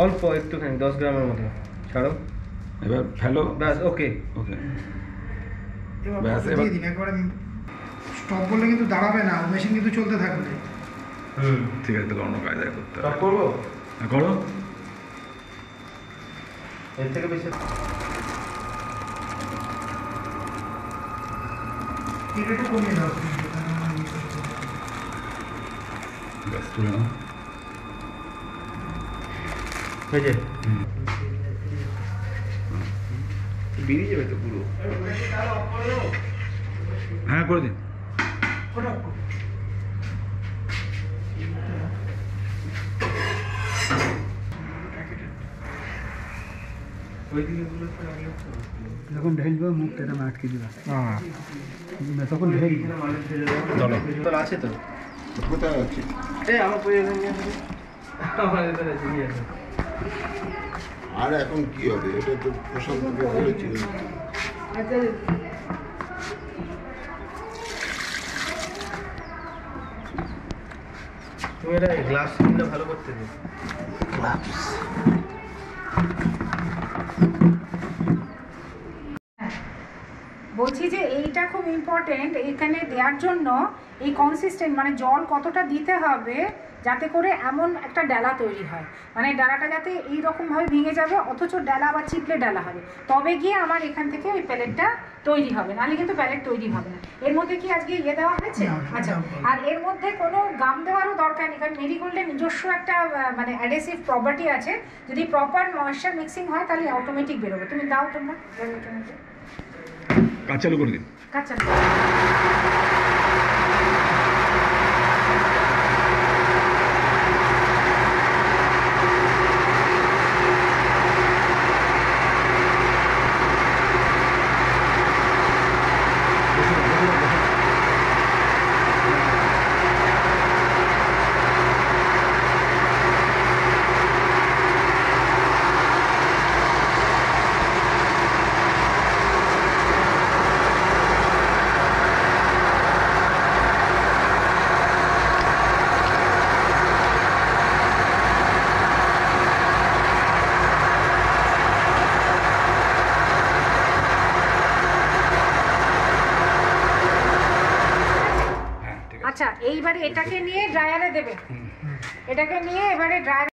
অল্প একটুখানি 10 গ্রামের মতো ছাড়ো। এবার ফেলো, ব্যাস। ওকে ওকে ব্যাস। এবার দিন একবার স্টপ করলে কিন্তু দাঁড়াবে না, মেশিন কিন্তু চলতে থাকবে। ঠিক আছে, তাহলে অন্য কায়দায় করতে স্টপ হবে। করবো? হ্যাঁ, করো। এর থেকে বেশি এটা কমিয়ে দাও। ব্যাস, তুলে নাও। হয়েছে? বেরিয়ে যাবে তো পুরো। হ্যাঁ, করে দিন। যখন ঢেলবে মুখটা এটা আটকে দিবা, তখন চলো আছে তো। কোথায় আছে? আমার প্রয়োজন নিয়ে আসবে, আমার এখানে আছে, নিয়ে আসবে। আর এখন কি হবে? এটা তো প্রশান্তকে বলেছিলেন। আচ্ছা, তুমি এটা গ্লাস কিনলে ভালো করতে দিও। বলছি যে এইটা খুব ইম্পর্টেন্ট এখানে দেওয়ার জন্য, এই কনসিস্টেন্ট মানে জল কতটা দিতে হবে যাতে করে এমন একটা ডালা তৈরি হয়, মানে ডালাটা যাতে এইরকমভাবে ভেঙে যাবে অথচ ডালা বা চিপলে ডালা হবে, তবে গিয়ে আমার এখান থেকে ওই প্যালেটটা তৈরি হবে, নাহলে কিন্তু প্যালেট তৈরি হবে না। এর মধ্যে কি আজকে দেওয়া হয়েছে? আচ্ছা, আর এর মধ্যে কোনো গাম দেওয়ারও দরকার নেই, কারণ মেরিগোল্ডের নিজস্ব একটা মানে অ্যাডেসিভ প্রপার্টি আছে, যদি প্রপার ময়েশ্চার মিক্সিং হয় তাহলে অটোমেটিক বেরোবে। তুমি দাও তোমরা কাজ চালু করে দিন। কাঁচা আচ্ছা, এইবারে এটাকে নিয়ে ড্রায়ারে দেবে, এটাকে নিয়ে এবারে ড্রায়ার